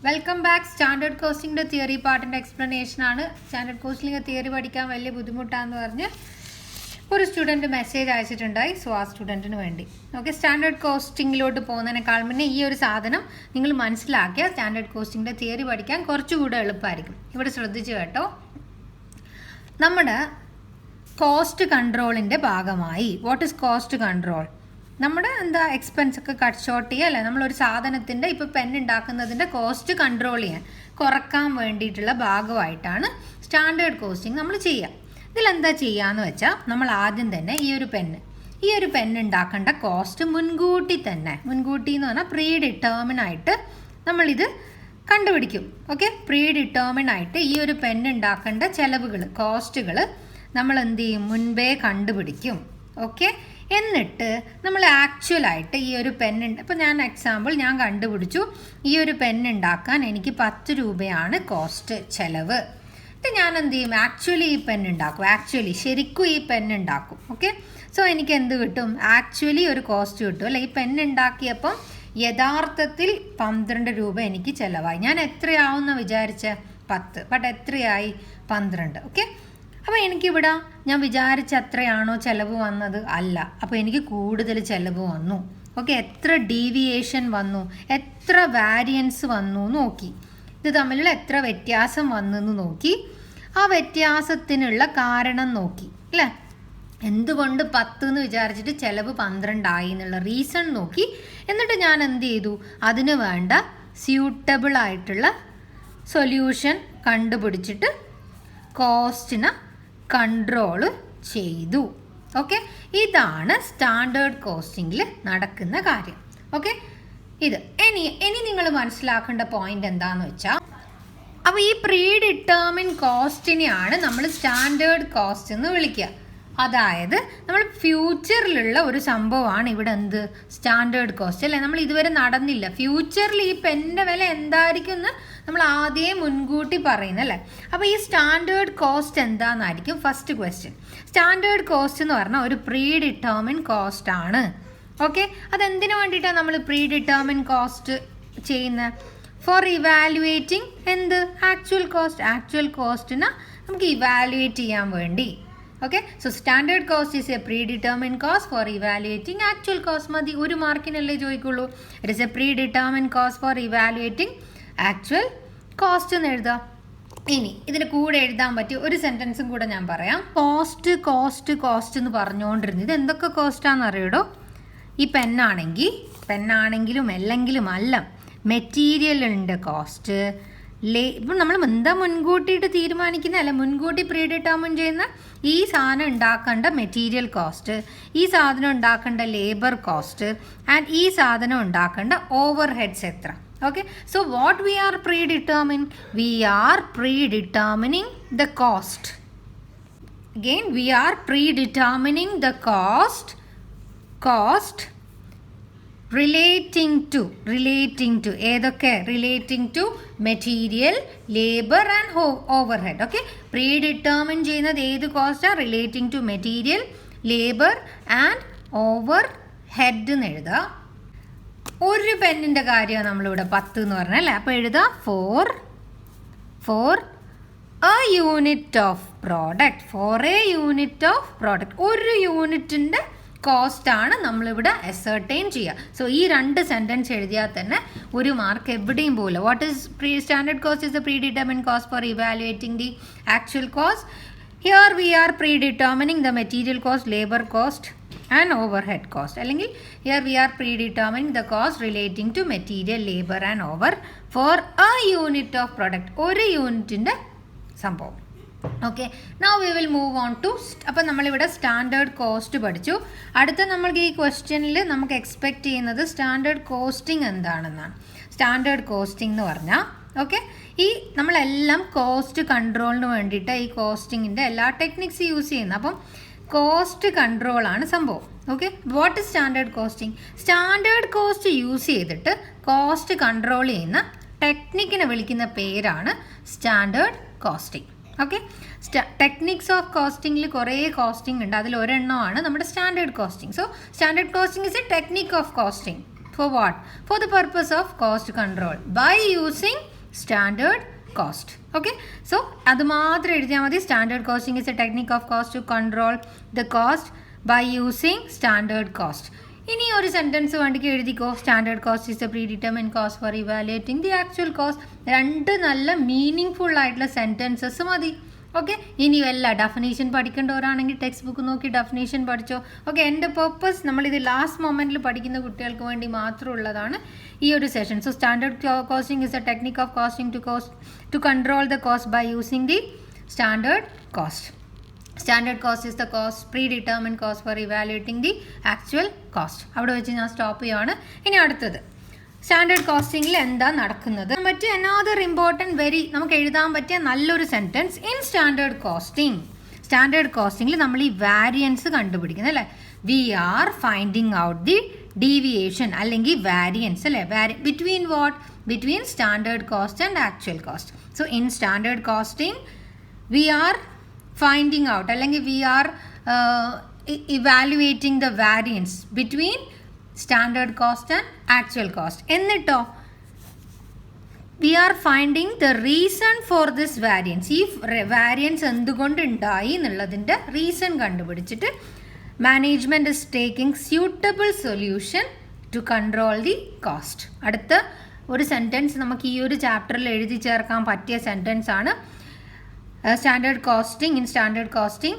Welcome back. Standard കോസ്റ്റിംഗിൻ്റെ theory പാർട്ടിൻ്റെ explanation ആണ്. സ്റ്റാൻഡേർഡ് കോസ്റ്റിംഗ് തിയറി പഠിക്കാൻ വലിയ ബുദ്ധിമുട്ടാണെന്ന് പറഞ്ഞ് ഒരു സ്റ്റുഡൻറ്റ് മെസ്സേജ് അയച്ചിട്ടുണ്ടായി. സോ ആ സ്റ്റുഡൻറ്റിന് വേണ്ടി ഓക്കെ. സ്റ്റാൻഡേർഡ് കോസ്റ്റിങ്ങിലോട്ട് പോകുന്നതിനേക്കാൾ മുന്നേ ഈ ഒരു സാധനം നിങ്ങൾ മനസ്സിലാക്കിയാൽ സ്റ്റാൻഡേർഡ് കോസ്റ്റിംഗിൻ്റെ തിയറി പഠിക്കാൻ കുറച്ചുകൂടെ എളുപ്പമായിരിക്കും. ഇവിടെ ശ്രദ്ധിച്ച് കേട്ടോ, നമ്മുടെ കോസ്റ്റ് കൺട്രോളിൻ്റെ ഭാഗമായി വാട്ട് ഈസ് കോസ്റ്റ് കൺട്രോൾ? നമ്മുടെ എക്സ്പെൻസ് ഒക്കെ കട്ട് ഷോർട്ട് ചെയ്യുക അല്ലേ? നമ്മളൊരു സാധനത്തിൻ്റെ ഇപ്പോൾ പെൻ ഉണ്ടാക്കുന്നതിൻ്റെ കോസ്റ്റ് കൺട്രോൾ കുറക്കാൻ വേണ്ടിയിട്ടുള്ള ഭാഗമായിട്ടാണ് സ്റ്റാൻഡേർഡ് കോസ്റ്റിംഗ് നമ്മൾ ചെയ്യുക. ഇതിലെന്താ ചെയ്യാന്ന് വെച്ചാൽ, നമ്മൾ ആദ്യം തന്നെ ഈ ഒരു പെൻ ഉണ്ടാക്കേണ്ട കോസ്റ്റ് മുൻകൂട്ടി എന്ന് പറഞ്ഞാൽ പ്രീ ഡിറ്റർമിൻ ആയിട്ട് നമ്മളിത് കണ്ടുപിടിക്കും. ഓക്കെ, പ്രീ ഡിറ്റർമിൻ ആയിട്ട് ഈ ഒരു പെൻ ഉണ്ടാക്കേണ്ട ചിലവുകൾ, കോസ്റ്റുകൾ നമ്മൾ എന്ത് ചെയ്യും? മുൻപേ കണ്ടുപിടിക്കും. ഓക്കെ, എന്നിട്ട് നമ്മൾ ആക്ച്വലായിട്ട് ഈ ഒരു ഇപ്പോൾ ഞാൻ കണ്ടുപിടിച്ചു ഈ ഒരു പെൻ ഉണ്ടാക്കാൻ എനിക്ക് 10 രൂപയാണ് കോസ്റ്റ് ചിലവ്. എന്നിട്ട് ഞാൻ എന്ത് ചെയ്യും? ആക്ച്വലി ഈ പെൻ ഉണ്ടാക്കും. ശരിക്കും ഈ പെൻ ഉണ്ടാക്കും. ഓക്കെ, സോ എനിക്ക് എന്ത് കിട്ടും? ആക്ച്വലി ഒരു കോസ്റ്റ് കിട്ടും അല്ലേ? ഈ പെൻ ഉണ്ടാക്കിയപ്പം യഥാർത്ഥത്തിൽ 12 രൂപ എനിക്ക് ചിലവായി. ഞാൻ എത്രയാവുമെന്ന് വിചാരിച്ച 10, ബട്ട് എത്രയായി? 12. ഓക്കെ, അപ്പോൾ എനിക്കിവിടെ ഞാൻ വിചാരിച്ച അത്രയാണോ ചിലവ് വന്നത്? അല്ല. അപ്പോൾ എനിക്ക് കൂടുതൽ ചിലവ് വന്നു. ഓക്കെ, എത്ര ഡീവിയേഷൻ വന്നു, എത്ര വാരിയൻസ് വന്നു നോക്കി, ഇത് തമ്മിലുള്ള എത്ര വ്യത്യാസം വന്നെന്ന് നോക്കി, ആ വ്യത്യാസത്തിനുള്ള കാരണം നോക്കി അല്ലേ? എന്തുകൊണ്ട് 10 എന്ന് വിചാരിച്ചിട്ട് ചിലവ് 12 ആയി എന്നുള്ള റീസൺ നോക്കി. എന്നിട്ട് ഞാൻ എന്ത് ചെയ്തു? അതിന് വേണ്ട സ്യൂട്ടബിൾ ആയിട്ടുള്ള സൊല്യൂഷൻ കണ്ടുപിടിച്ചിട്ട് കോസ്റ്റിനെ കൺട്രോൾ ചെയ്തു. ഓക്കെ, ഇതാണ് സ്റ്റാൻഡേർഡ് കോസ്റ്റിംഗിൽ നടക്കുന്ന കാര്യം. ഓക്കെ, ഇനി നിങ്ങൾ മനസ്സിലാക്കേണ്ട പോയിന്റ് എന്താണെന്ന് വെച്ചാൽ, അപ്പോൾ ഈ പ്രീ ഡിറ്റർമിൻ കോസ്റ്റിനെയാണ് നമ്മൾ സ്റ്റാൻഡേർഡ് കോസ്റ്റ് എന്ന് വിളിക്കുക. അതായത് നമ്മൾ ഫ്യൂച്ചറിലുള്ള ഒരു സംഭവമാണ് ഇവിടെ സ്റ്റാൻഡേർഡ് കോസ്റ്റ് അല്ലേ? നമ്മൾ ഇതുവരെ നടന്നില്ല. ഫ്യൂച്ചറിൽ ഈ പെന്നിൻ്റെ വില എന്തായിരിക്കും എന്ന് നമ്മൾ ആദ്യം മുൻകൂട്ടി പറയുന്നല്ലേ? അപ്പോൾ ഈ സ്റ്റാൻഡേർഡ് കോസ്റ്റ് എന്താണെന്നായിരിക്കും ഫസ്റ്റ് ക്വസ്റ്റ്യൻ. സ്റ്റാൻഡേർഡ് കോസ്റ്റ് എന്ന് പറഞ്ഞാൽ ഒരു പ്രീ ഡിറ്റർമിൻ കോസ്റ്റ് ആണ്. ഓക്കെ, അതെന്തിനു വേണ്ടിയിട്ടാണ് നമ്മൾ പ്രീ ഡിറ്റർമിൻ കോസ്റ്റ് ചെയ്യുന്നത്? ഫോർ ഇവാലുവേറ്റിംഗ് ആക്ച്വൽ കോസ്റ്റിനെ നമുക്ക് ഇവാലുവേറ്റ് ചെയ്യാൻ വേണ്ടി. Okay, so standard cost is a predetermined cost for evaluating actual cost. മതി, ഒരു മാർക്കിനല്ലേ ചോദിക്കുള്ളൂ. It is a predetermined cost for evaluating actual cost എന്ന് എഴുതാം. ഇനി ഇതിന് കൂടെ എഴുതാൻ പറ്റിയ ഒരു സെൻറ്റൻസും കൂടെ ഞാൻ പറയാം. കോസ്റ്റ് എന്ന് പറഞ്ഞുകൊണ്ടിരുന്നത് ഇത് എന്തൊക്കെ കോസ്റ്റാണെന്ന് അറിയടോ? ഈ പെന്നാണെങ്കിലും അല്ലെങ്കിലും അല്ല, മെറ്റീരിയലിൻ്റെ കോസ്റ്റ്, ഇപ്പം നമ്മൾ മുൻകൂട്ടിയിട്ട് തീരുമാനിക്കുന്നതല്ല, മുൻകൂട്ടി പ്രീ ഡിറ്റർമിൻ ചെയ്യുന്ന ഈ സാധനം ഉണ്ടാക്കേണ്ട മെറ്റീരിയൽ കോസ്റ്റ്, ഈ സാധനം ഉണ്ടാക്കേണ്ട ലേബർ കോസ്റ്റ്, ആൻഡ് ഈ സാധനം ഉണ്ടാക്കേണ്ട ഓവർ ഹെഡ്സ് എത്ര. Okay, so what we are predetermining the cost. Again we are predetermining the cost relating to ഏതൊക്കെ? relating to material, labor and overhead. Okay, predetermine ചെയ്യുന്നത് ഏത് കോസ്റ്റാണ്? relating to material, labor and overhead എന്ന് എഴുതാം. ഒരു പെന്നിൻ്റെ കാര്യമാണ് നമ്മളിവിടെ 10 എന്ന് പറഞ്ഞാൽ അല്ലേ? അപ്പോൾ എഴുതാം for a unit of product. ഒരു യൂണിറ്റിൻ്റെ കോസ്റ്റാണ് നമ്മളിവിടെ അസർട്ടൈൻ ചെയ്യുക. സോ ഈ 2 സെൻറ്റൻസ് എഴുതിയാൽ തന്നെ ഒരു മാർക്ക് എവിടെയും പോകില്ല. What is standard cost? Is the pre determine cost for evaluating the actual cost. Here we are predetermining the material cost, labour cost and overhead cost. അല്ലെങ്കിൽ here we are predetermining the cost relating to material, labour and over for a unit of product. ഒരു യൂണിറ്റിൻ്റെ സംഭവം. Okay, now we will move on to അപ്പം നമ്മളിവിടെ standard cost പഠിച്ചു. അടുത്ത നമ്മൾക്ക് ഈ ക്വസ്റ്റ്യനിൽ നമുക്ക് എക്സ്പെക്റ്റ് ചെയ്യുന്നത് സ്റ്റാൻഡേർഡ് കോസ്റ്റിംഗ് എന്താണെന്നാണ്. സ്റ്റാൻഡേർഡ് കോസ്റ്റിംഗ് എന്ന് പറഞ്ഞാൽ ഈ നമ്മളെല്ലാം കോസ്റ്റ് കൺട്രോളിന് വേണ്ടിയിട്ട് ഈ കോസ്റ്റിങ്ങിൻ്റെ എല്ലാ ടെക്നിക്സ് യൂസ് ചെയ്യുന്നത്. അപ്പം കോസ്റ്റ് കൺട്രോളാണ് സംഭവം. Okay, what is standard costing? Standard cost use ചെയ്തിട്ട് കോസ്റ്റ് കൺട്രോൾ ചെയ്യുന്ന ടെക്നിക്കിനെ വിളിക്കുന്ന പേരാണ് standard costing. Okay, techniques of കോസ്റ്റിംഗിൽ കുറേ കോസ്റ്റിംഗ് ഉണ്ട്. അതിൽ ഒരെണ്ണമാണ് നമ്മുടെ standard costing. So standard costing is a technique of costing. For what? For the purpose of cost control by using standard cost. Okay, so അത് മാത്രം എഴുതിയാൽ മതി. Standard costing is a technique of cost to control the cost by using standard cost. ഇനി ഒരു sentence വേണ്ടിക്ക് എഴുതിക്കോ. Standard cost is a pre determine cost for evaluating the actual cost. രണ്ട് നല്ല മീനിങ് ഫുൾ ആയിട്ടുള്ള സെൻറ്റൻസസ് മതി. Okay, ഇനി വല്ല ഡെഫിനേഷൻ പഠിക്കേണ്ടവരാണെങ്കിൽ ടെക്സ്റ്റ് ബുക്ക് നോക്കി ഡെഫിനേഷൻ പഠിച്ചോ. ഓക്കെ, എൻ്റെ പർപ്പസ് നമ്മളിത് ലാസ്റ്റ് മൊമെൻറ്റിൽ പഠിക്കുന്ന കുട്ടികൾക്ക് വേണ്ടി മാത്രമുള്ളതാണ് ഈ ഒരു session. So standard costing is a technique of costing to control the cost by using the standard cost. Standard cost is the cost predetermined cost for evaluating the actual cost. അവിടെ വെച്ച് ഞാൻ സ്റ്റോപ്പ് ചെയ്യുകയാണ്. ഇനി അടുത്തത് standard കോസ്റ്റിംഗിൽ എന്താ നടക്കുന്നത് പറ്റിയ another important നമുക്ക് എഴുതാൻ പറ്റിയ നല്ലൊരു സെൻറ്റൻസ്. ഇൻ സ്റ്റാൻഡേർഡ് കോസ്റ്റിംഗിൽ നമ്മൾ ഈ വാരിയൻസ് കണ്ടുപിടിക്കുന്നത് അല്ലേ. We are finding out the deviation അല്ലെങ്കിൽ വാരിയൻസ് അല്ലേ. Between what? Between standard cost and actual cost. So in standard costing we are finding out അല്ലെങ്കിൽ we are evaluating the variance between standard cost and actual cost. എന്നിട്ടോ we are finding the reason for this variance. ഈ variance എന്തുകൊണ്ട് ഉണ്ടായി എന്നുള്ളതിൻ്റെ reason കണ്ടുപിടിച്ചിട്ട് management is taking suitable solution to control the cost. അടുത്ത ഒരു sentence നമുക്ക് ഈ ഒരു ചാപ്റ്ററിൽ എഴുതി ചേർക്കാൻ പറ്റിയ സെൻറ്റൻസ് ആണ്. Standard costing. In standard costing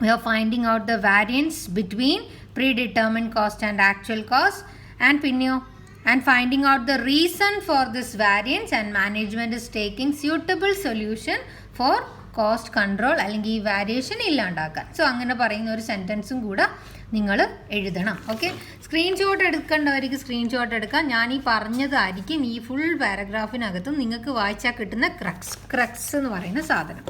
we are finding out the variance between predetermined cost and actual cost and finding out the reason for this variance, and management is taking suitable solution for cost control അല്ലെങ്കിൽ ഈ variation ഇല്ലാണ്ടാക്കാൻ. So അങ്ങനെ പറയുന്ന ഒരു സെൻറ്റൻസും കൂടെ നിങ്ങൾ എഴുതണം. Okay, screenshot എടുക്കേണ്ടവർക്ക് screenshot എടുക്കാം. ഞാൻ ഈ പറഞ്ഞതായിരിക്കും ഈ ഫുൾ പാരഗ്രാഫിനകത്തും നിങ്ങൾക്ക് വായിച്ചാൽ കിട്ടുന്ന ക്രക്സ് എന്ന് പറയുന്ന സാധനം.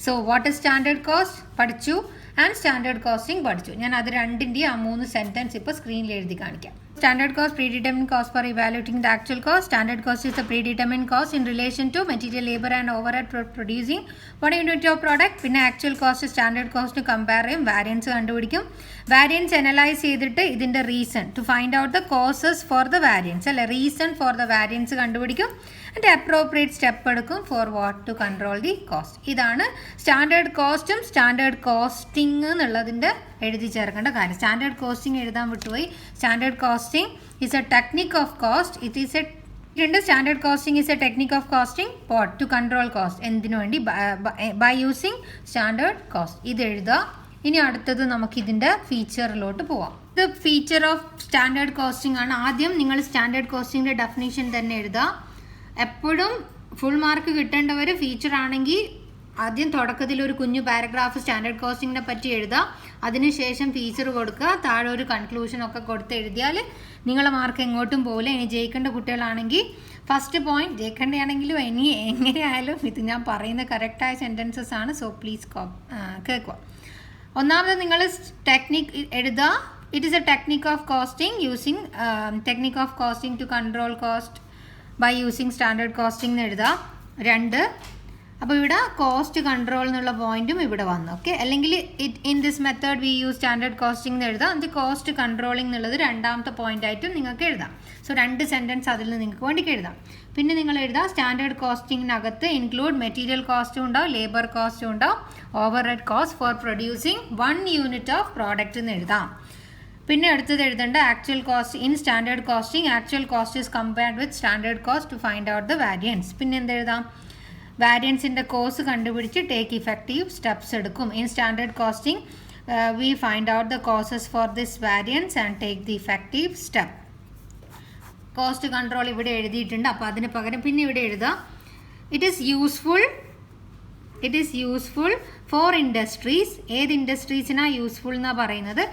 So what is standard cost പഠിച്ചു ആൻഡ് സ്റ്റാൻഡേർഡ് കോസ്റ്റിംഗ് പഠിച്ചു. ഞാൻ അത് രണ്ടിൻ്റെയും ആ 3 സെൻറ്റൻസ് ഇപ്പോൾ സ്ക്രീനിൽ എഴുതി കാണിക്കാം. Standard cost, predetermined cost for evaluating the actual cost. Standard cost is the predetermined cost in relation to material, labor and overhead for producing one unit of product. പിന്നെ actual cost standard cost compare ചെയ്യും, variance കണ്ടുപിടിക്കും. Variance analyze ചെയ്തിട്ട് ഇതിൻ്റെ reason to find out the causes for the variance അല്ലെ, reason for the variance കണ്ടുപിടിക്കും. and appropriate step എടുക്കും for what? To control the cost. ഇതാണ് standard കോസ്റ്റും standard costing എന്നുള്ളതിൻ്റെ എഴുതി ചേർക്കേണ്ട കാര്യം. സ്റ്റാൻഡേർഡ് കോസ്റ്റിംഗ് എഴുതാൻ വിട്ടുപോയി. Standard costing is a technique of cost. It is a standard costing is a technique of costing what? To control cost. എന്തിനു വേണ്ടി? by using standard cost. ഇത് എഴുതുക. ഇനി അടുത്തത് നമുക്ക് ഇതിൻ്റെ ഫീച്ചറിലോട്ട് പോവാം. ഇത് ഫീച്ചർ ഓഫ് സ്റ്റാൻഡേർഡ് കോസ്റ്റിംഗ് ആണ്. ആദ്യം നിങ്ങൾ സ്റ്റാൻഡേർഡ് കോസ്റ്റിംഗിൻ്റെ ഡെഫിനേഷൻ തന്നെ എഴുതുക. എപ്പോഴും ഫുൾ മാർക്ക് കിട്ടേണ്ടവർ ഫീച്ചർ ആണെങ്കിൽ ആദ്യം തുടക്കത്തിൽ ഒരു കുഞ്ഞു പാരഗ്രാഫ് സ്റ്റാൻഡേർഡ് കോസ്റ്റിങ്ങിനെ പറ്റി എഴുതാം. അതിനുശേഷം ഫീച്ചർ കൊടുക്കുക, താഴെ ഒരു കൺക്ലൂഷൻ ഒക്കെ കൊടുത്ത് എഴുതിയാൽ നിങ്ങളെ മാർക്ക് എങ്ങോട്ടും പോകില്ല. ഇനി ജയിക്കേണ്ട കുട്ടികളാണെങ്കിൽ ഫസ്റ്റ് പോയിന്റ്, ജയിക്കേണ്ടതാണെങ്കിലും ഇനി എങ്ങനെയായാലും ഇത് ഞാൻ പറയുന്ന കറക്റ്റായ സെൻറ്റൻസസ് ആണ്. സോ പ്ലീസ് കേൾക്കുക. ഒന്നാമത് നിങ്ങൾ ടെക്നിക് എഴുതുക. It is a technique of costing using technique of costing to control cost by using standard costing എന്ന് എഴുതുക. 2, അപ്പോൾ ഇവിടെ കോസ്റ്റ് കൺട്രോൾ എന്നുള്ള പോയിന്റും ഇവിടെ വന്നു. ഓക്കെ, അല്ലെങ്കിൽ in this method we use standard costing എന്ന് എഴുതാം. അത് കോസ്റ്റ് കൺട്രോളിംഗ് എന്നുള്ളത് രണ്ടാമത്തെ പോയിന്റ് ആയിട്ടും നിങ്ങൾക്ക് എഴുതാം. സോ 2 സെൻറ്റൻസ് അതിൽ നിന്ന് നിങ്ങൾക്ക് വേണ്ടിക്ക് എഴുതാം. പിന്നെ നിങ്ങൾ എഴുതാം സ്റ്റാൻഡേർഡ് കോസ്റ്റിങ്ങിനകത്ത് ഇൻക്ലൂഡ് മെറ്റീരിയൽ കോസ്റ്റും ഉണ്ടാവും, ലേബർ കോസ്റ്റും ഉണ്ടാവും, overhead cost for producing 1 unit of product എന്ന് എഴുതാം. പിന്നെ അടുത്തത് എഴുതേണ്ട actual cost. In standard costing actual cost is compared with standard cost to find out the variance. പിന്നെ എന്തെഴുതാം? വാരിയൻസിൻ്റെ കോസ്റ്റ് കണ്ടുപിടിച്ച് ടേക്ക് ഇഫക്റ്റീവ് സ്റ്റെപ്സ് എടുക്കും. In standard costing we find out the causes for this variance and take the effective step. Cost control ഇവിടെ എഴുതിയിട്ടുണ്ട്. അപ്പോൾ അതിന് പകരം പിന്നെ ഇവിടെ എഴുതാം it is useful for industries. ഏത് ഇൻഡസ്ട്രീസിനാണ് യൂസ്ഫുൾ എന്നാണ് പറയുന്നത്?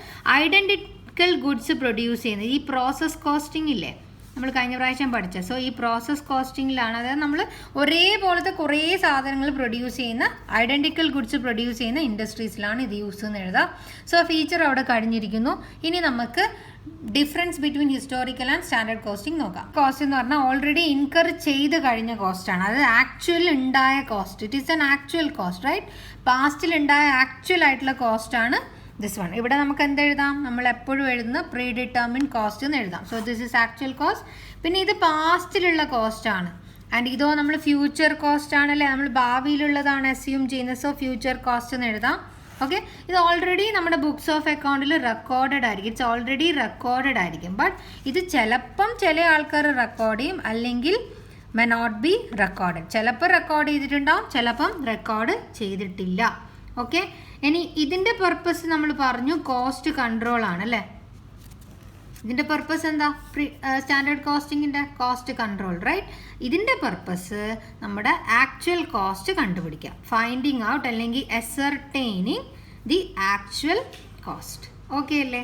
ഐഡൻറ്റിക്കൽ ഗുഡ്സ് പ്രൊഡ്യൂസ് ചെയ്യുന്നത്. ഈ പ്രോസസ് കോസ്റ്റിംഗ് ഇല്ലേ, നമ്മൾ കഴിഞ്ഞ പ്രാവശ്യം പഠിച്ച. സോ ഈ പ്രോസസ് കോസ്റ്റിങ്ങിലാണ്, അതായത് നമ്മൾ ഒരേപോലത്തെ കുറേ സാധനങ്ങൾ പ്രൊഡ്യൂസ് ചെയ്യുന്ന ഐഡൻറ്റിക്കൽ ഗുഡ്സ് പ്രൊഡ്യൂസ് ചെയ്യുന്ന ഇൻഡസ്ട്രീസിലാണ് ഇത് യൂസ് എന്ന് എഴുതാം. സോ ഫീച്ചർ അവിടെ കഴിഞ്ഞിരിക്കുന്നു. ഇനി നമുക്ക് difference between historical and standard costing നോക്കാം. കോസ്റ്റ് എന്ന് പറഞ്ഞാൽ ഓൾറെഡി ഇൻകർ ചെയ്ത് കഴിഞ്ഞ കോസ്റ്റാണ്. അത് ആക്ച്വൽ ഉണ്ടായ cost. It is an actual cost, right? പാസ്റ്റിൽ ഉണ്ടായ ആക്ച്വൽ ആയിട്ടുള്ള കോസ്റ്റാണ് ദിസ് വൺ. ഇവിടെ നമുക്ക് എന്തെഴുതാം? നമ്മൾ എപ്പോഴും എഴുതുന്ന പ്രീ ഡിറ്റർമിൻഡ് കോസ്റ്റ് എന്ന് എഴുതാം. So this is actual cost. പിന്നെ ഇത് പാസ്റ്റിലുള്ള കോസ്റ്റ് ആണ്. ആൻഡ് ഇതോ നമ്മൾ ഫ്യൂച്ചർ കോസ്റ്റ് ആണല്ലേ, നമ്മൾ ഭാവിയിലുള്ളതാണ് അസ്യൂം ചെയ്യുന്നത്. സോ ഫ്യൂച്ചർ കോസ്റ്റ് എന്ന് എഴുതാം. ഓക്കെ, ഇത് ഓൾറെഡി നമ്മുടെ ബുക്സ് ഓഫ് അക്കൗണ്ടിൽ റെക്കോർഡഡ് ആയിരിക്കും. ഇറ്റ്സ് ഓൾറെഡി റെക്കോർഡഡ് ആയിരിക്കും. ബട്ട് ഇത് ചിലപ്പം ചില ആൾക്കാർ റെക്കോർഡ് ചെയ്യും, അല്ലെങ്കിൽ മെ നോട്ട് ബി റെക്കോർഡ്. ചിലപ്പോൾ റെക്കോർഡ് ചെയ്തിട്ടുണ്ടാവും, ചിലപ്പം റെക്കോർഡ് ചെയ്തിട്ടില്ല. ഓക്കെ, ഇനി ഇതിൻ്റെ പർപ്പസ് നമ്മൾ പറഞ്ഞു കോസ്റ്റ് കൺട്രോൾ ആണ് അല്ലേ. ഇതിൻ്റെ പർപ്പസ് എന്താ? സ്റ്റാൻഡേർഡ് കോസ്റ്റിങ്ങിൻ്റെ കോസ്റ്റ് കൺട്രോൾ, റൈറ്റ്. ഇതിൻ്റെ പർപ്പസ് നമ്മുടെ ആക്ച്വൽ കോസ്റ്റ് കണ്ടുപിടിക്കാം, ഫൈൻഡിങ് ഔട്ട് അല്ലെങ്കിൽ ascertaining the actual cost. Okay അല്ലേ.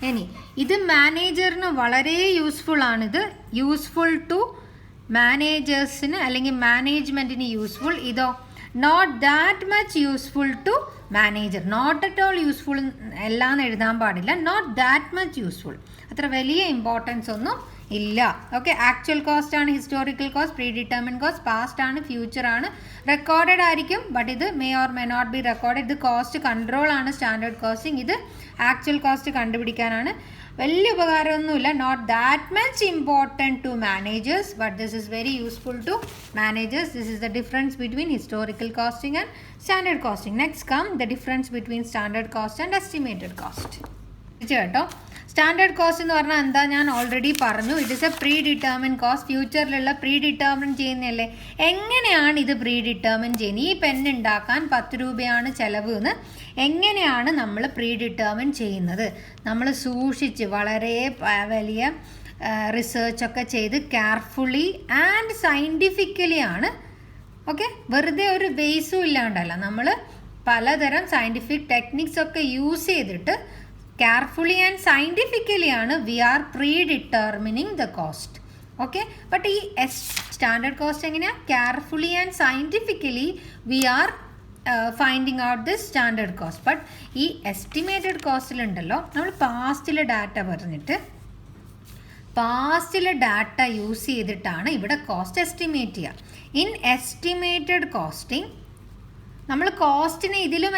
ഇനി ഇത് മാനേജറിന് വളരെ യൂസ്ഫുൾ ആണിത്. യൂസ്ഫുൾ ടു മാനേജേഴ്സിന് അല്ലെങ്കിൽ മാനേജ്മെൻറ്റിന് യൂസ്ഫുൾ. ഇതോ not that much useful to manager. Not at all useful എല്ലാം എഴുതാൻ പാടില്ല. നോട്ട് ദാറ്റ് മച്ച് യൂസ്ഫുൾ, അത്ര വലിയ ഇമ്പോർട്ടൻസ് ഒന്നും ഇല്ല. ഓക്കെ, ആക്ച്വൽ കോസ്റ്റ് ആണ് historical cost, predetermined cost, past ആണ്, ഫ്യൂച്ചർ ആണ്. റെക്കോർഡഡ് ആയിരിക്കും, ബട്ട് ഇത് may or may not be recorded. ഇത് കോസ്റ്റ് കൺട്രോൾ ആണ് സ്റ്റാൻഡേർഡ് കോസ്റ്റിംഗ്. ഇത് ആക്ച്വൽ കോസ്റ്റ് കണ്ടുപിടിക്കാനാണ്. വലിയ ഉപകാരമൊന്നുമില്ല. Not that much important to managers, but this is very useful to managers. This is the difference between historical costing and standard costing. Next come the difference between standard cost and estimated cost. കേട്ടോ, standard cost എന്ന് പറഞ്ഞാൽ എന്താ ഞാൻ already പറഞ്ഞു. It is a pre determine cost. ഫ്യൂച്ചറിലുള്ള predetermine ചെയ്യുന്നതല്ലേ. എങ്ങനെയാണ് ഇത് പ്രീ ഡിറ്റർമിൻ ചെയ്യുന്നത്? ഈ പെൻ ഉണ്ടാക്കാൻ 10 രൂപയാണ് ചിലവ് എന്ന് എങ്ങനെയാണ് നമ്മൾ പ്രീ ഡിറ്റർമിൻ ചെയ്യുന്നത്? നമ്മൾ സൂക്ഷിച്ച് വളരെ വലിയ റിസർച്ചൊക്കെ ചെയ്ത് കെയർഫുള്ളി ആൻഡ് സയൻറ്റിഫിക്കലി ആണ്. ഓക്കെ, വെറുതെ ഒരു ബേസും ഇല്ലാണ്ടല്ല, നമ്മൾ പലതരം സയൻറ്റിഫിക് ടെക്നിക്സ് ഒക്കെ യൂസ് ചെയ്തിട്ട് carefully and scientifically ആണ് we are predetermining the cost. Okay, but ഈ സ്റ്റാൻഡേർഡ് കോസ്റ്റ് എങ്ങനെയാണ്? carefully and scientifically we are finding out this standard cost. But ഈ എസ്റ്റിമേറ്റഡ് കോസ്റ്റിലുണ്ടല്ലോ, നമ്മൾ പാസ്റ്റിലെ ഡാറ്റ പറഞ്ഞിട്ട് പാസ്റ്റിലെ ഡാറ്റ യൂസ് ചെയ്തിട്ടാണ് ഇവിടെ കോസ്റ്റ് എസ്റ്റിമേറ്റ് ചെയ്യുക. ഇൻ എസ്റ്റിമേറ്റഡ് കോസ്റ്റിംഗ് നമ്മൾ കോസ്റ്റിനെ ഇതിലും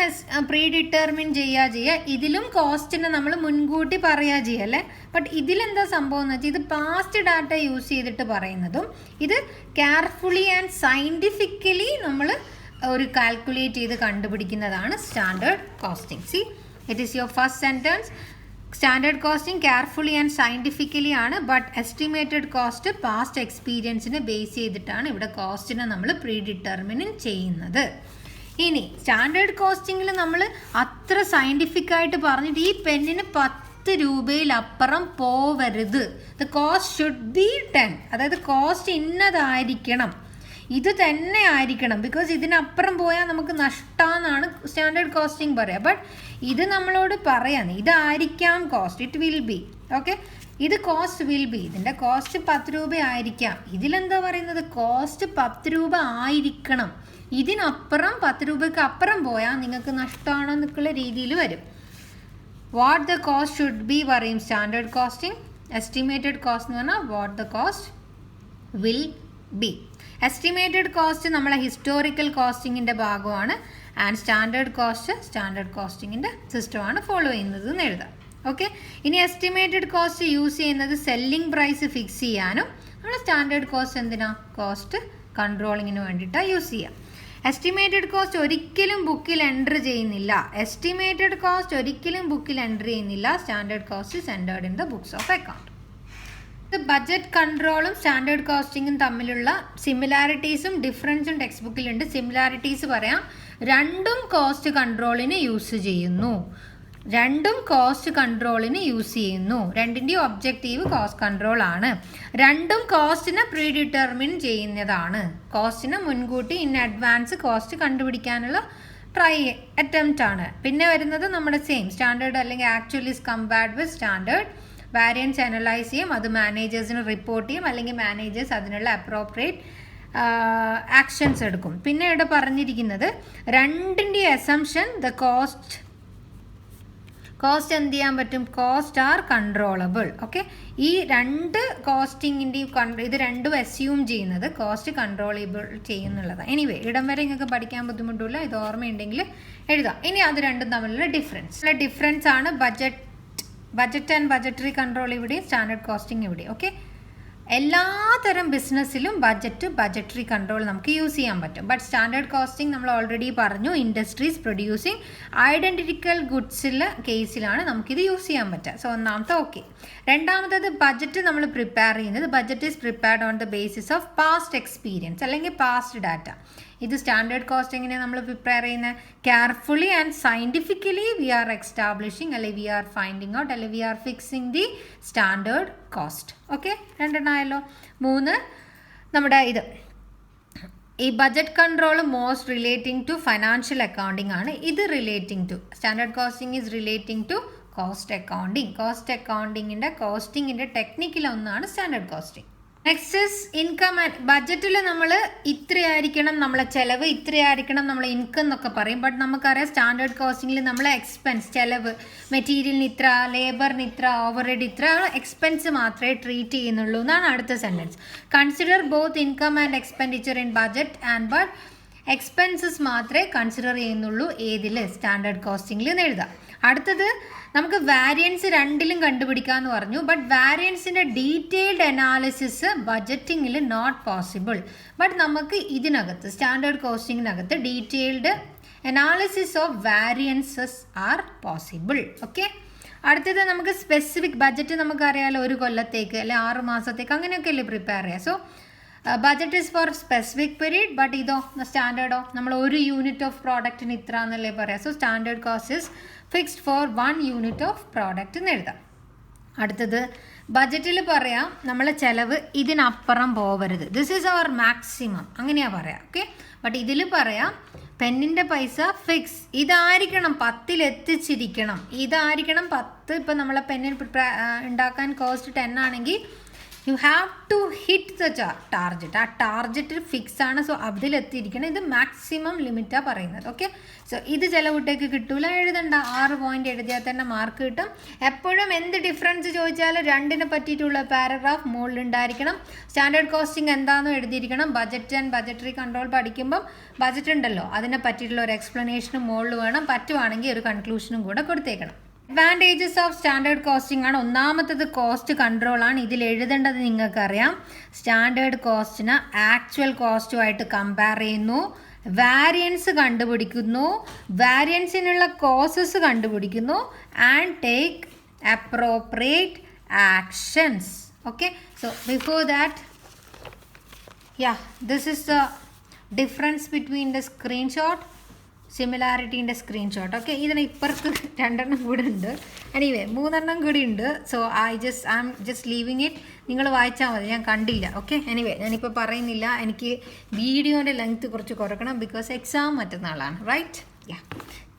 പ്രീ ഡിറ്റർമിൻ ചെയ്യുക, ഇതിലും കോസ്റ്റിനെ നമ്മൾ മുൻകൂട്ടി പറയുക ചെയ്യുക അല്ലേ. ബട്ട് ഇതിലെന്താ സംഭവം എന്ന് വെച്ചാൽ ഇത് പാസ്റ്റ് ഡാറ്റ യൂസ് ചെയ്തിട്ട് പറയുന്നതും ഇത് കെയർഫുള്ളി ആൻഡ് സയൻറ്റിഫിക്കലി നമ്മൾ ഒരു കാൽക്കുലേറ്റ് ചെയ്ത് കണ്ടുപിടിക്കുന്നതാണ് standard costing. See, it is your first sentence. Standard costing carefully and scientifically ആണ്, ബട്ട് എസ്റ്റിമേറ്റഡ് കോസ്റ്റ് പാസ്റ്റ് എക്സ്പീരിയൻസിനെ ബേസ് ചെയ്തിട്ടാണ് ഇവിടെ കോസ്റ്റിനെ നമ്മൾ പ്രീ ഡിറ്റർമിൻ ചെയ്യുന്നത്. ഇനി സ്റ്റാൻഡേർഡ് കോസ്റ്റിങ്ങിൽ നമ്മൾ അത്ര സയൻറ്റിഫിക് ആയിട്ട് പറഞ്ഞിട്ട് ഈ പെന്നിന് 10 രൂപയിലപ്പുറം പോവരുത്. The cost should be 10. അതായത് കോസ്റ്റ് ഇന്നതായിരിക്കണം, ഇത് തന്നെ ആയിരിക്കണം. ബിക്കോസ് ഇതിനപ്പുറം പോയാൽ നമുക്ക് നഷ്ടമെന്നാണ് സ്റ്റാൻഡേർഡ് കോസ്റ്റിംഗ് പറയുക. ബട്ട് ഇത് നമ്മളോട് പറയാം ഇതായിരിക്കാം cost, it will be. Okay, ഇത് കോസ്റ്റ് വിൽ ബി. ഇതിൻ്റെ കോസ്റ്റ് 10 രൂപ ആയിരിക്കാം. ഇതിലെന്താ പറയുന്നത്? കോസ്റ്റ് 10 രൂപ ആയിരിക്കണം. ഇതിനപ്പുറം 10 രൂപയ്ക്ക് അപ്പുറം പോയാൽ നിങ്ങൾക്ക് നഷ്ടമാണെന്നൊക്കെയുള്ള രീതിയിൽ വരും. What the cost should be പറയും സ്റ്റാൻഡേർഡ് കോസ്റ്റിംഗ്. എസ്റ്റിമേറ്റഡ് കോസ്റ്റ് എന്ന് പറഞ്ഞാൽ what the cost will B. Estimated cost നമ്മളെ ഹിസ്റ്റോറിക്കൽ കോസ്റ്റിങ്ങിൻ്റെ ഭാഗമാണ്. ആൻഡ് സ്റ്റാൻഡേർഡ് കോസ്റ്റിങ്ങിൻ്റെ സിസ്റ്റമാണ് ഫോളോ ചെയ്യുന്നത് എന്ന് എഴുതാം. ഓക്കെ, ഇനി എസ്റ്റിമേറ്റഡ് കോസ്റ്റ് യൂസ് ചെയ്യുന്നത് സെല്ലിംഗ് പ്രൈസ് ഫിക്സ് ചെയ്യാനും നമ്മൾ സ്റ്റാൻഡേർഡ് കോസ്റ്റ് എന്തിനാ? കോസ്റ്റ് കൺട്രോളിങ്ങിന് വേണ്ടിയിട്ടാണ് യൂസ് ചെയ്യുക. എസ്റ്റിമേറ്റഡ് കോസ്റ്റ് ഒരിക്കലും ബുക്കിൽ എൻറ്റർ ചെയ്യുന്നില്ല. Standard cost is entered in the books of account. ഇത് ബഡ്ജറ്റ് കൺട്രോളും സ്റ്റാൻഡേർഡ് കോസ്റ്റിങ്ങും തമ്മിലുള്ള സിമിലാരിറ്റീസും ഡിഫറൻസും ടെക്സ്റ്റ് ബുക്കിലുണ്ട്. സിമിലാരിറ്റീസ് പറയാം. രണ്ടും കോസ്റ്റ് കൺട്രോളിന് യൂസ് ചെയ്യുന്നു. രണ്ടിൻ്റെയും ഒബ്ജക്റ്റീവ് കോസ്റ്റ് കൺട്രോൾ ആണ്. രണ്ടും കോസ്റ്റിനെ പ്രീ ഡിറ്റർമിൻ ചെയ്യുന്നതാണ്. കോസ്റ്റിനെ മുൻകൂട്ടി ഇൻ അഡ്വാൻസ് കോസ്റ്റ് കണ്ടുപിടിക്കാനുള്ള അറ്റംപ്റ്റ് ആണ്. പിന്നെ വരുന്നത് നമ്മുടെ സെയിം സ്റ്റാൻഡേർഡ് അല്ലെങ്കിൽ actually is compared with standard. Variance analyse ചെയ്യും, അത് മാനേജേഴ്സിന് റിപ്പോർട്ട് ചെയ്യും, അല്ലെങ്കിൽ മാനേജേഴ്സ് അതിനുള്ള അപ്രോപ്രിയേറ്റ് ആക്ഷൻസ് എടുക്കും. പിന്നെ ഇവിടെ പറഞ്ഞിരിക്കുന്നത് രണ്ടിൻ്റെ അസംഷൻ ദ കോസ്റ്റ് കോസ്റ്റ് എന്ത് ചെയ്യാൻ പറ്റും? Cost are controllable. ഓക്കെ, ഈ രണ്ട് കോസ്റ്റിങ്ങിൻ്റെയും ഇത് രണ്ടും അസ്യൂം ചെയ്യുന്നത് കോസ്റ്റ് കൺട്രോളബിൾ ചെയ്യുന്നുള്ളതാണ്. എനിവേ, ഇടം വരെ നിങ്ങൾക്ക് പഠിക്കാൻ ബുദ്ധിമുട്ടില്ല, ഇത് ഓർമ്മയുണ്ടെങ്കിൽ എഴുതാം. ഇനി അത് രണ്ടും തമ്മിലുള്ള ഡിഫറൻസ് ആണ് ബജറ്റ് ആൻഡ് ബജറ്ററി കൺട്രോൾ ഇവിടെയും സ്റ്റാൻഡേർഡ് കോസ്റ്റിംഗ് ഇവിടെ. ഓക്കെ, എല്ലാ തരം ബിസിനസ്സിലും ബജറ്ററി കൺട്രോൾ നമുക്ക് യൂസ് ചെയ്യാൻ പറ്റും. ബട്ട് സ്റ്റാൻഡേർഡ് കോസ്റ്റിംഗ് നമ്മൾ ഓൾറെഡി പറഞ്ഞു, ഇൻഡസ്ട്രീസ് പ്രൊഡ്യൂസിങ് ഐഡൻറ്റിക്കൽ ഗുഡ്സിലെ കേസിലാണ് നമുക്കിത് യൂസ് ചെയ്യാൻ പറ്റുക. സോ ഒന്നാമത്തെ ഓക്കെ. രണ്ടാമത്തത് ബജറ്റ് നമ്മൾ പ്രിപ്പയർ ചെയ്യുന്നത്, budget is prepared on the basis of past experience അല്ലെങ്കിൽ പാസ്റ്റ് ഡാറ്റ. ഇത് സ്റ്റാൻഡേർഡ് കോസ്റ്റ് എങ്ങനെയാണ് നമ്മൾ പ്രിപ്പയർ ചെയ്യുന്നത്? Carefully and scientifically we are establishing അല്ലെങ്കിൽ വി ആർ ഫൈൻഡിങ് ഔട്ട് അല്ലെങ്കിൽ we are fixing the standard cost. Okay, രണ്ടെണ്ണമായല്ലോ. 3, നമ്മുടെ ഈ budget control most relating to financial accounting ആണ്. ഇത് relating to standard costing is relating to cost അക്കൗണ്ടിങ്ങിൻ്റെ കോസ്റ്റിങ്ങിൻ്റെ ടെക്നിക്കിലൊന്നാണ് standard costing. Next is income and ബഡ്ജറ്റിൽ നമ്മൾ ഇത്രയായിരിക്കണം നമ്മളെ ചിലവ്, ഇത്രയായിരിക്കണം നമ്മളെ ഇൻകം എന്നൊക്കെ പറയും. ബട്ട് നമുക്കറിയാം സ്റ്റാൻഡേർഡ് കോസ്റ്റിംഗിൽ നമ്മളെ എക്സ്പെൻസ്, ചിലവ്, മെറ്റീരിയലിന് ഇത്ര, ലേബറിന് ഇത്ര, ഓവർഹെഡ് ഇത്ര, എക്സ്പെൻസ് മാത്രമേ ട്രീറ്റ് ചെയ്യുന്നുള്ളൂ എന്നാണ് അടുത്ത sentence. Consider both income and expenditure in budget and but expenses മാത്രമേ കൺസിഡർ ചെയ്യുന്നുള്ളൂ ഏതിൽ? സ്റ്റാൻഡേർഡ് കോസ്റ്റിംഗിൽ എന്ന് എഴുതാം. അടുത്തത് നമുക്ക് വാരിയൻസ് രണ്ടിലും കണ്ടുപിടിക്കാമെന്ന് പറഞ്ഞു. ബട്ട് വാരിയൻസിൻ്റെ ഡീറ്റെയിൽഡ് അനാലിസിസ് ബജറ്റിങ്ങിൽ നോട്ട് പോസിബിൾ. ബട്ട് നമുക്ക് ഇതിനകത്ത് സ്റ്റാൻഡേർഡ് കോസ്റ്റിങ്ങിനകത്ത് detailed analysis of variances are possible. Okay, അടുത്തത് നമുക്ക് സ്പെസിഫിക് ബജറ്റ് നമുക്കറിയാമല്ലോ, ഒരു കൊല്ലത്തേക്ക് അല്ലെ 6 മാസത്തേക്ക് അങ്ങനെയൊക്കെ അല്ലേ പ്രിപ്പയർ ചെയ്യുക. So budget is four specific period. But ഇതോ സ്റ്റാൻഡേർഡോ നമ്മൾ ഒരു യൂണിറ്റ് ഓഫ് പ്രോഡക്റ്റിന് ഇത്ര എന്നല്ലേ പറയാം. So standard cost is fixed for 1 unit of product എന്ന് എഴുതാം. അടുത്തത് ബജറ്റിൽ പറയാം നമ്മളെ ചിലവ് ഇതിനപ്പുറം പോവരുത്, ദിസ് ഈസ് അവർ മാക്സിമം, അങ്ങനെയാണ് പറയാം. ഓക്കെ, ബട്ട് ഇതിൽ പറയാം പെന്നിൻ്റെ പൈസ ഫിക്സ്, ഇതായിരിക്കണം 10ൽ എത്തിച്ചിരിക്കണം, ഇതായിരിക്കണം 10. ഇപ്പം നമ്മളെ പെന്നിന് ഉണ്ടാക്കാൻ കോസ്റ്റ് 10 ആണെങ്കിൽ you have to hit the target. ആ ടാർജറ്റ് ഫിക്സ് ആണ്. സോ അതിലെത്തിയിരിക്കണം. ഇത് മാക്സിമം ലിമിറ്റാണ് പറയുന്നത്. ഓക്കെ, സോ ഇത് ചില കുട്ടിക്ക് കിട്ടൂല, എഴുതണ്ട. 6 പോയിന്റ് എഴുതിയാൽ തന്നെ മാർക്ക് കിട്ടും. എപ്പോഴും എന്ത് ഡിഫറൻസ് ചോദിച്ചാലും രണ്ടിനെ പറ്റിയിട്ടുള്ള പാരഗ്രാഫ് മുകളിലുണ്ടായിരിക്കണം. സ്റ്റാൻഡേർഡ് കോസ്റ്റിംഗ് എന്താണെന്ന് എഴുതിയിരിക്കണം. ബജറ്റ് ആൻഡ് ബജറ്ററി കൺട്രോൾ പഠിക്കുമ്പം ബജറ്റ് ഉണ്ടല്ലോ, അതിനെ പറ്റിയിട്ടുള്ള ഒരു എക്സ്പ്ലനേഷനും മുകളിൽ വേണം. പറ്റുവാണെങ്കിൽ ഒരു കൺക്ലൂഷനും കൂടെ കൊടുത്തേക്കണം. അഡ്വാൻറ്റേജസ് ഓഫ് സ്റ്റാൻഡേർഡ് കോസ്റ്റിംഗ് ആണ്. ഒന്നാമത്തത് കോസ്റ്റ് കൺട്രോൾ ആണ്. ഇതിൽ എഴുതേണ്ടത് നിങ്ങൾക്കറിയാം. സ്റ്റാൻഡേർഡ് കോസ്റ്റിന് ആക്ച്വൽ കോസ്റ്റുമായിട്ട് കമ്പയർ ചെയ്യുന്നു, വാരിയൻസ് കണ്ടുപിടിക്കുന്നു, വാരിയൻസിനുള്ള കോസസ് കണ്ടുപിടിക്കുന്നു, and take appropriate actions. Okay, so before that this is the difference between the screenshot, സിമിലാരിറ്റീൻ്റെ സ്ക്രീൻഷോട്ട്. ഓക്കെ, ഇതിന് ഇപ്പുറത്ത് 2 എണ്ണം കൂടെ ഉണ്ട്. എനിവേ 3 എണ്ണം കൂടി ഉണ്ട്. So I am just leaving it. നിങ്ങൾ വായിച്ചാൽ മതി, ഞാൻ കണ്ടില്ല. ഓക്കെ, എനിവേ ഞാനിപ്പോൾ പറയുന്നില്ല. എനിക്ക് വീഡിയോൻ്റെ ലെങ്ത് കുറച്ച് കുറക്കണം, ബിക്കോസ് എക്സാം മറ്റന്നാളാണ്. റൈറ്റ്,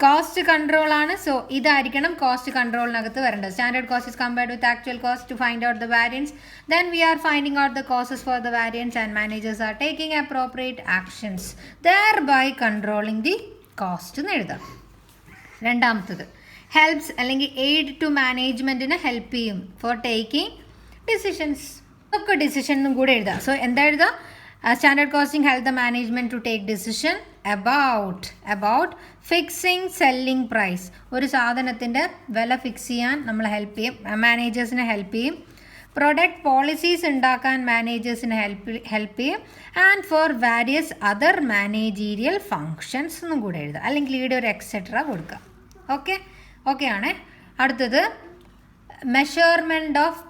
കോസ്റ്റ് കൺട്രോൾ ആണ്. സോ ഇതായിരിക്കണം കോസ്റ്റ് കൺട്രോളിനകത്ത് വരേണ്ടത്. Standard cost is compared with actual cost to find out the variance. Then we are finding out the causes for the variance and managers are taking appropriate actions thereby controlling the cost എന്ന് എഴുതാം. രണ്ടാമത്തത് helps അല്ലെങ്കിൽ aid to മാനേജ്മെൻറ്റിനെ help ചെയ്യും for taking decisions. ഒക്കെ decision എന്നും കൂടെ എഴുതാം. സോ എന്താ എഴുതാം? Standard costing help the management to take decision about fixing selling price. ഒരു സാധനത്തിൻ്റെ വില ഫിക്സ് ചെയ്യാൻ നമ്മളെ ഹെൽപ്പ് ചെയ്യും, മാനേജേഴ്സിനെ ഹെൽപ്പ് ചെയ്യും. പ്രൊഡക്റ്റ് പോളിസീസ് ഉണ്ടാക്കാൻ മാനേജേഴ്സിനെ ഹെൽപ്പ് ചെയ്യും. And for various other managerial functions എന്നും കൂടെ എഴുതുക. അല്ലെങ്കിൽ ഇവിടെ ഒരു എക്സെട്ര കൊടുക്കുക. ഓക്കെ ആണേ. അടുത്തത് മെഷർമെൻറ്റ് ഓഫ്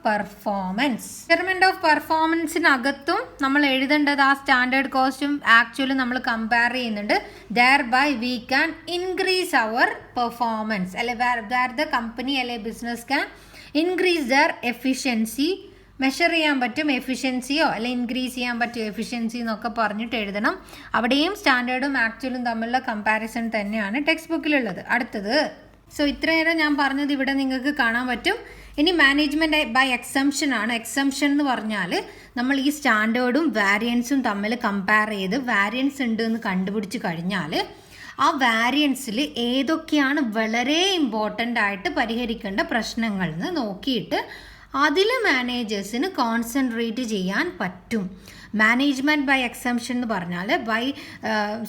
പെർഫോമൻസിനകത്തും നമ്മൾ എഴുതേണ്ടത് ആ സ്റ്റാൻഡേർഡ് കോസ്റ്റും ആക്ച്വലും നമ്മൾ കമ്പയർ ചെയ്യുന്നുണ്ട്. Thereby we can increase our performance, അല്ലെ ദർ ദ കമ്പനി അല്ലെ business can increase their efficiency. Measure ചെയ്യാൻ പറ്റും എഫിഷ്യൻസിയോ അല്ലെ ഇൻക്രീസ് ചെയ്യാൻ പറ്റും എഫിഷ്യൻസി എന്നൊക്കെ പറഞ്ഞിട്ട് എഴുതണം. അവിടെയും സ്റ്റാൻഡേർഡും ആക്ച്വലും തമ്മിലുള്ള കമ്പാരിസൺ തന്നെയാണ് ടെക്സ്റ്റ് ബുക്കിലുള്ളത്. അടുത്തത് സോ ഇത്ര നേരം ഞാൻ പറഞ്ഞത് ഇവിടെ നിങ്ങൾക്ക് കാണാൻ പറ്റും. ഇനി മാനേജ്മെൻറ്റ് ബൈ എക്സംഷൻ ആണ്. എക്സംഷൻ എന്ന് പറഞ്ഞാൽ നമ്മൾ ഈ സ്റ്റാൻഡേർഡും വാരിയൻസും തമ്മിൽ കമ്പയർ ചെയ്ത് വാരിയൻസ് ഉണ്ട് എന്ന് കണ്ടുപിടിച്ച് കഴിഞ്ഞാൽ ആ വാരിയൻസിൽ ഏതൊക്കെയാണ് വളരെ ഇമ്പോർട്ടൻ്റ് ആയിട്ട് പരിഹരിക്കേണ്ട പ്രശ്നങ്ങൾ എന്ന് നോക്കിയിട്ട് അതിൽ മാനേജേഴ്സിന് കോൺസെൻട്രേറ്റ് ചെയ്യാൻ പറ്റും. മാനേജ്മെൻറ്റ് ബൈ എക്സംഷൻ എന്ന് പറഞ്ഞാൽ by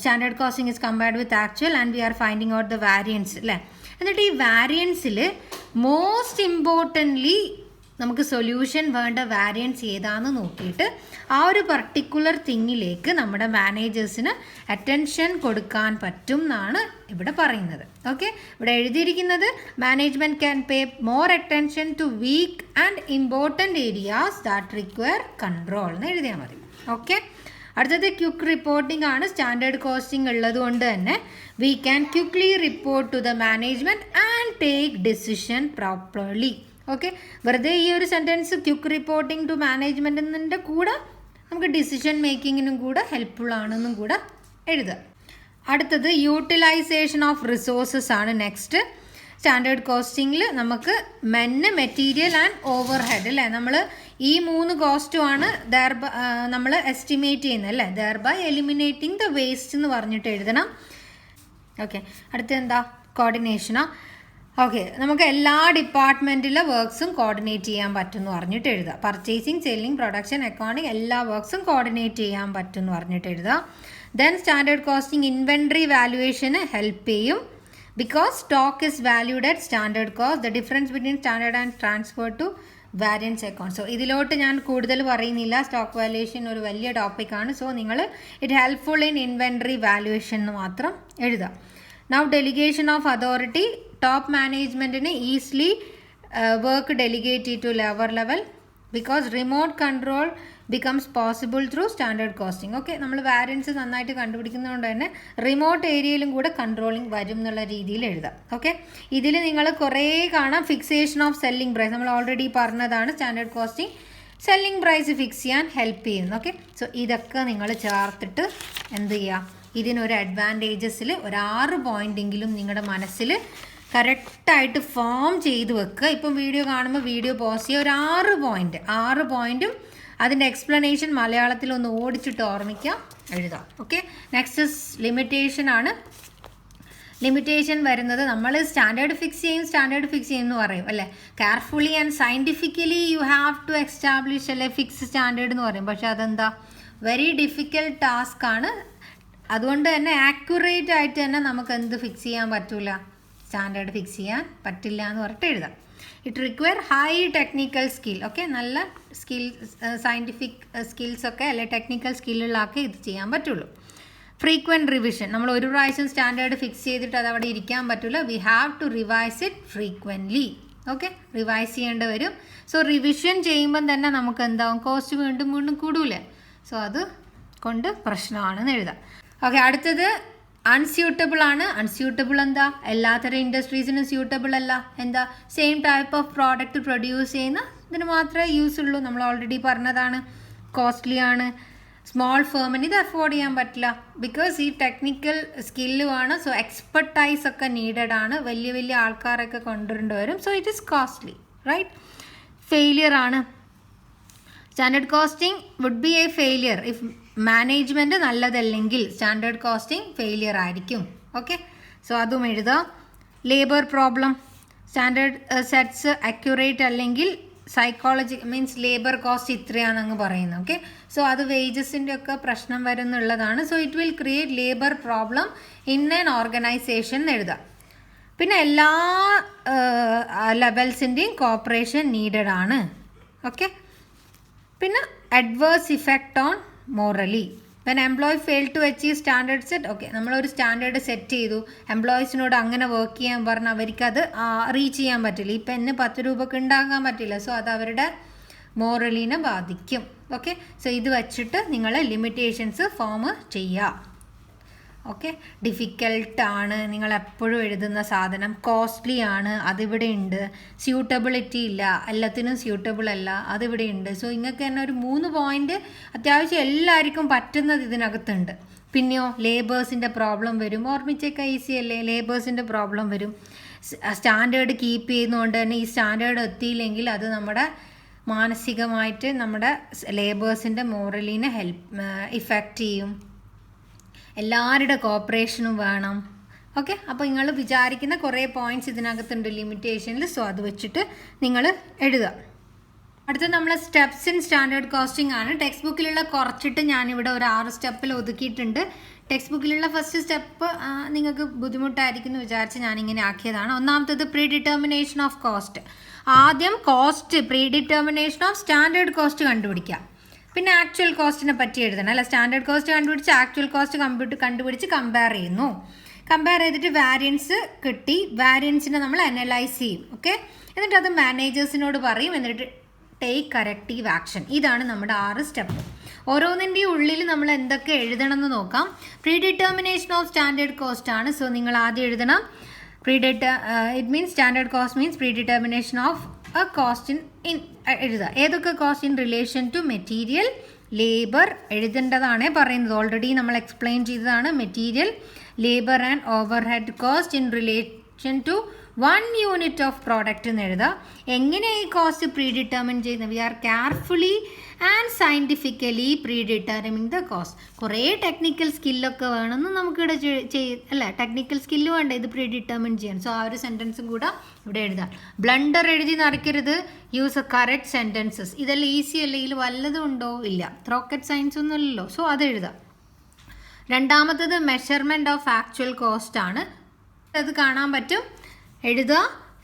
standard costing is compared with actual and we are finding out the variance അല്ലേ. എന്നിട്ട് ഈ വാരിയൻസിൽ മോസ്റ്റ് ഇമ്പോർട്ടൻ്റ്ലി നമുക്ക് സൊല്യൂഷൻ വേണ്ട വാരിയൻസ് ഏതാണെന്ന് നോക്കിയിട്ട് ആ ഒരു പർട്ടിക്കുലർ തിങ്ങിലേക്ക് നമ്മുടെ മാനേജേഴ്സിന് അറ്റൻഷൻ കൊടുക്കാൻ പറ്റും എന്നാണ് ഇവിടെ പറയുന്നത്. ഓക്കെ, ഇവിടെ എഴുതിയിരിക്കുന്നത് management can pay more attention to weak and important areas that require control എന്ന് എഴുതിയാൽ മതി. ഓക്കെ, അടുത്തത് ക്വിക്ക് റിപ്പോർട്ടിംഗ് ആണ്. സ്റ്റാൻഡേർഡ് കോസ്റ്റിംഗ് ഉള്ളത് കൊണ്ട് തന്നെ we can quickly report to the management and take decision properly. Okay, വെറുതെ ഈ ഒരു സെൻറ്റൻസ് ക്വിക്ക് റിപ്പോർട്ടിംഗ് ടു മാനേജ്മെൻറ്റിൻ്റെ കൂടെ നമുക്ക് ഡിസിഷൻ മേക്കിങ്ങിനും കൂടെ ഹെൽപ്ഫുൾ ആണെന്നും കൂടെ എഴുതുക. അടുത്തത് യൂട്ടിലൈസേഷൻ ഓഫ് റിസോഴ്സസ് ആണ് നെക്സ്റ്റ്. സ്റ്റാൻഡേർഡ് കോസ്റ്റിങ്ങിൽ നമുക്ക് മെറ്റീരിയൽ ആൻഡ് ഓവർ ഹെഡ് അല്ലേ, നമ്മൾ ഈ 3 കോസ്റ്റുമാണ് നമ്മൾ എസ്റ്റിമേറ്റ് ചെയ്യുന്നത് അല്ലേ. ദെയർബൈ എലിമിനേറ്റിംഗ് ദ വേസ്റ്റ് എന്ന് പറഞ്ഞിട്ട് എഴുതണം. ഓക്കെ, അടുത്ത എന്താ കോർഡിനേഷനോ. ഓക്കെ, നമുക്ക് എല്ലാ ഡിപ്പാർട്ട്മെൻറ്റിലെ വർക്ക്സും കോർഡിനേറ്റ് ചെയ്യാൻ പറ്റും എന്ന് പറഞ്ഞിട്ട് എഴുതുക. പർച്ചേസിങ്, സെല്ലിംഗ്, പ്രൊഡക്ഷൻ, അക്കൗണ്ടിങ് എല്ലാ വർക്ക്സും കോർഡിനേറ്റ് ചെയ്യാൻ പറ്റും എന്ന് പറഞ്ഞിട്ട് എഴുതുക. ദെൻ സ്റ്റാൻഡേർഡ് കോസ്റ്റിംഗ് ഇൻവെൻട്രി വാല്യുവേഷന് ഹെൽപ്പ് ചെയ്യും. Because stock is valued at standard cost, the difference between standard and transfer to variance account. So ഇതിലോട്ട് ഞാൻ കൂടുതൽ പറയുന്നില്ല, സ്റ്റോക്ക് വാല്യുവേഷൻ ഒരു വലിയ ടോപ്പിക്കാണ്. സോ നിങ്ങൾ it helpful in inventory valuation എന്ന് മാത്രം എഴുതാം. Now delegation of authority. Top മാനേജ്മെൻറ്റിന് easily work delegate to lower level because remote control becomes possible through standard costing. Okay, നമ്മൾ വാരിയൻസ് നന്നായിട്ട് കണ്ടുപിടിക്കുന്നതുകൊണ്ട് തന്നെ റിമോട്ട് ഏരിയയിലും കൂടെ കൺട്രോളിങ് വരും എന്നുള്ള രീതിയിൽ എഴുതാം. ഓക്കെ, ഇതിൽ നിങ്ങൾ കുറേ കാണാം. ഫിക്സേഷൻ ഓഫ് സെല്ലിംഗ് പ്രൈസ് നമ്മൾ ഓൾറെഡി പറഞ്ഞതാണ്. Standard costing selling price fix ചെയ്യാൻ ഹെൽപ്പ് ചെയ്യുന്നു. ഓക്കെ, സോ ഇതൊക്കെ നിങ്ങൾ ചേർത്തിട്ട് എന്ത് ചെയ്യുക, ഇതിനൊരു അഡ്വാൻറ്റേജസിൽ ഒരു 6 പോയിൻ്റെങ്കിലും നിങ്ങളുടെ മനസ്സിൽ കറക്റ്റായിട്ട് ഫോം ചെയ്ത് വെക്കുക. ഇപ്പം വീഡിയോ കാണുമ്പോൾ വീഡിയോ പോസ് ചെയ്യുക. ഒരു 6 പോയിൻറ്റും അതിൻ്റെ എക്സ്പ്ലനേഷൻ മലയാളത്തിൽ ഒന്ന് ഓടിച്ചിട്ട് ഓർമ്മിക്കുക, എഴുതാം. ഓക്കെ, നെക്സ്റ്റ് ലിമിറ്റേഷൻ ആണ്. ലിമിറ്റേഷൻ വരുന്നത് നമ്മൾ സ്റ്റാൻഡേർഡ് ഫിക്സ് ചെയ്യും എന്ന് പറയും അല്ലേ. Carefully and scientifically you have to establish അല്ലെ ഫിക്സ് സ്റ്റാൻഡേർഡ് എന്ന് പറയും. പക്ഷെ അതെന്താ വെരി ഡിഫിക്കൽട്ട് ടാസ്ക് ആണ്. അതുകൊണ്ട് തന്നെ ആക്യുറേറ്റ് ആയിട്ട് തന്നെ നമുക്ക് എന്ത് ഫിക്സ് ചെയ്യാൻ പറ്റില്ല, സ്റ്റാൻഡേർഡ് ഫിക്സ് ചെയ്യാൻ പറ്റില്ല എന്ന് പറഞ്ഞിട്ട് എഴുതാം. It require high technical skill. Okay, നല്ല സ്കിൽ, സയൻറ്റിഫിക് സ്കിൽസൊക്കെ അല്ലെ ടെക്നിക്കൽ സ്കില്ലുകളൊക്കെ ഇത് ചെയ്യാൻ പറ്റുള്ളൂ. Frequent revision. നമ്മൾ ഒരു പ്രാവശ്യം സ്റ്റാൻഡേർഡ് ഫിക്സ് ചെയ്തിട്ട് അത് അവിടെ ഇരിക്കാൻ പറ്റില്ല. We have to revise it frequently. Okay, revise ചെയ്യേണ്ടി വരും. സോ റിവിഷൻ ചെയ്യുമ്പം തന്നെ നമുക്ക് എന്താവും, കോസ്റ്റ് വീണ്ടും കൂടൂലേ. സോ അത് കൊണ്ട് പ്രശ്നമാണെന്ന് എഴുതാം. ഓക്കെ, അടുത്തത് അൺസ്യൂട്ടബിൾ ആണ്. അൺസ്യൂട്ടബിൾ എന്താ, എല്ലാത്തരം ഇൻഡസ്ട്രീസിനും സ്യൂട്ടബിൾ അല്ല. എന്താ, same type of product produce ചെയ്യുന്ന ഇതിന് മാത്രമേ യൂസ് ഉള്ളൂ. നമ്മൾ ഓൾറെഡി പറഞ്ഞതാണ്. കോസ്റ്റ്ലി ആണ്. സ്മോൾ ഫേമിന് ഇത് അഫോർഡ് ചെയ്യാൻ പറ്റില്ല ബിക്കോസ് ഈ ടെക്നിക്കൽ സ്കില്ല് വേണം. സോ എക്സ്പെർട്ടൈസ് ഒക്കെ നീഡഡ് ആണ്. വലിയ ആൾക്കാരൊക്കെ കൊണ്ടുവരേണ്ടി വരും. So it is costly, right. Failure ആണ്. Standard costing would be a failure if management നല്ലതല്ലെങ്കിൽ സ്റ്റാൻഡേർഡ് കോസ്റ്റിംഗ് ഫെയിലിയർ ആയിരിക്കും. ഓക്കെ, സോ അതും എഴുതാം. Labour problem. Standard sets accurate അല്ലെങ്കിൽ സൈക്കോളജി മീൻസ് ലേബർ കോസ്റ്റ് ഇത്രയാണെന്ന് പറയുന്നത്. ഓക്കെ, സോ അത് വേജസിൻ്റെ ഒക്കെ പ്രശ്നം വരുന്നുള്ളതാണ്. So it will create labour problem in an organisation എഴുതാം. പിന്നെ എല്ലാ ലെവൽസിൻ്റെയും കോപ്പറേഷൻ നീഡഡ് ആണ്. ഓക്കെ, പിന്നെ adverse effect on morale. When employee fail to achieve standard set. Okay, നമ്മളൊരു സ്റ്റാൻഡേർഡ് സെറ്റ് ചെയ്തു, എംപ്ലോയീസിനോട് അങ്ങനെ വർക്ക് ചെയ്യാൻ പറഞ്ഞാൽ അവർക്കത് റീച്ച് ചെയ്യാൻ പറ്റില്ല. ഈ പെന്ന് 10 രൂപക്ക് ഉണ്ടാക്കാൻ പറ്റില്ല. സോ അത് അവരുടെ മോറലിനെ ബാധിക്കും. ഓക്കെ, സോ ഇത് വച്ചിട്ട് നിങ്ങൾ ലിമിറ്റേഷൻസ് ഫോം ചെയ്യുക. ഓക്കെ, ഡിഫിക്കൽട്ടാണ് നിങ്ങൾ എപ്പോഴും എഴുതുന്ന സാധനം. കോസ്റ്റ്ലി ആണ്, അതിവിടെ ഉണ്ട്. സ്യൂട്ടബിലിറ്റി ഇല്ല, എല്ലാത്തിനും സ്യൂട്ടബിൾ അല്ല, അതിവിടെ ഉണ്ട്. സോ ഇങ്ങൾക്ക് തന്നെ ഒരു 3 പോയിൻ്റ് അത്യാവശ്യം എല്ലാവർക്കും പറ്റുന്നത് ഇതിനകത്തുണ്ട്. പിന്നെയോ ലേബേഴ്സിൻ്റെ പ്രോബ്ലം വരും. ഓർമ്മിച്ചൊക്കെ ഈസി അല്ലേ. ലേബേഴ്സിൻ്റെ പ്രോബ്ലം വരും. സ്റ്റാൻഡേർഡ് കീപ്പ് ചെയ്യുന്നതുകൊണ്ട് തന്നെ ഈ സ്റ്റാൻഡേർഡ് എത്തിയില്ലെങ്കിൽ അത് നമ്മുടെ മാനസികമായിട്ട് നമ്മുടെ ലേബേഴ്സിൻ്റെ മോറലിനെ ഇഫക്റ്റ് ചെയ്യും. എല്ലാവരുടെ കോപ്പറേഷനും വേണം. ഓക്കെ, അപ്പോൾ നിങ്ങൾ വിചാരിക്കുന്ന കുറേ പോയിന്റ്സ് ഇതിനകത്തുണ്ട് ലിമിറ്റേഷനിൽ. സോ അത് വെച്ചിട്ട് നിങ്ങൾ എഴുതുക. അടുത്ത നമ്മൾ സ്റ്റെപ്സ് ഇൻ സ്റ്റാൻഡേർഡ് കോസ്റ്റിംഗ് ആണ്. ടെക്സ്റ്റ് ബുക്കിലുള്ള കുറച്ചിട്ട് ഞാനിവിടെ ഒരു 6 സ്റ്റെപ്പിൽ ഒതുക്കിയിട്ടുണ്ട്. ടെക്സ്റ്റ് ബുക്കിലുള്ള ഫസ്റ്റ് സ്റ്റെപ്പ് നിങ്ങൾക്ക് ബുദ്ധിമുട്ടായിരിക്കും എന്ന് വിചാരിച്ച് ഞാനിങ്ങനെ ആക്കിയതാണ്. ഒന്നാമത്തേത് പ്രീ ഡിറ്റർമിനേഷൻ ഓഫ് കോസ്റ്റ്. ആദ്യം cost pre determination of standard cost കണ്ടുപിടിക്കാം. പിന്നെ ആക്ച്വൽ കോസ്റ്റിനെ പറ്റി എഴുതണം അല്ല. സ്റ്റാൻഡേർഡ് കോസ്റ്റ് കണ്ടുപിടിച്ച് ആക്ച്വൽ കോസ്റ്റ് കണ്ടുപിടിച്ച് കമ്പയർ ചെയ്യുന്നു. കമ്പയർ ചെയ്തിട്ട് വാരിയൻസ് കിട്ടി. വാരിയൻസിനെ നമ്മൾ അനലൈസ് ചെയ്യും. ഓക്കെ, എന്നിട്ട് അത് മാനേജേഴ്സിനോട് പറയും. എന്നിട്ട് ടേക്ക് കറക്റ്റീവ് ആക്ഷൻ. ഇതാണ് നമ്മുടെ 6 സ്റ്റെപ്പ്. ഓരോന്നിൻ്റെയും ഉള്ളിൽ നമ്മൾ എന്തൊക്കെ എഴുതണം എന്ന് നോക്കാം. Predetermination of standard cost ആണ്. സോ നിങ്ങൾ ആദ്യം എഴുതണം it means standard cost means predetermination of a cost in എഴുതുക. ഏതൊക്കെ cost in relation to material, labour എഴുതേണ്ടതാണേ പറയുന്നത്. ഓൾറെഡി നമ്മൾ എക്സ്പ്ലെയിൻ ചെയ്തതാണ്. Material, labour and overhead cost in relation to 1 unit of product എന്ന് എഴുതാം. എങ്ങനെ ഈ കോസ്റ്റ് പ്രീ ഡിറ്റർമിൻ ചെയ്യുന്നത്? We are carefully and scientifically predetermine the cost. കുറേ ടെക്നിക്കൽ സ്കില്ലൊക്കെ വേണമെന്ന് നമുക്കിവിടെ അല്ല, ടെക്നിക്കൽ സ്കില്ല് വേണ്ട ഇത് പ്രീ ഡിറ്റർമിൻ ചെയ്യാൻ. സോ ആ ഒരു സെൻറ്റൻസും കൂടെ ഇവിടെ എഴുതാം. ബ്ലണ്ടർ എഴുതി നിറയ്ക്കരുത്. Use a correct sentences. ഇതെല്ലാം ഈസി അല്ല. ഇതിൽ വല്ലതും ഉണ്ടോ? ഇല്ല. റോക്കറ്റ് സയൻസ് ഒന്നും അല്ലല്ലോ. സോ അത് എഴുതാം. രണ്ടാമത്തത് മെഷർമെൻറ്റ് ഓഫ് ആക്ച്വൽ കോസ്റ്റ് ആണ്. അത് കാണാൻ പറ്റും. എഴുതുക.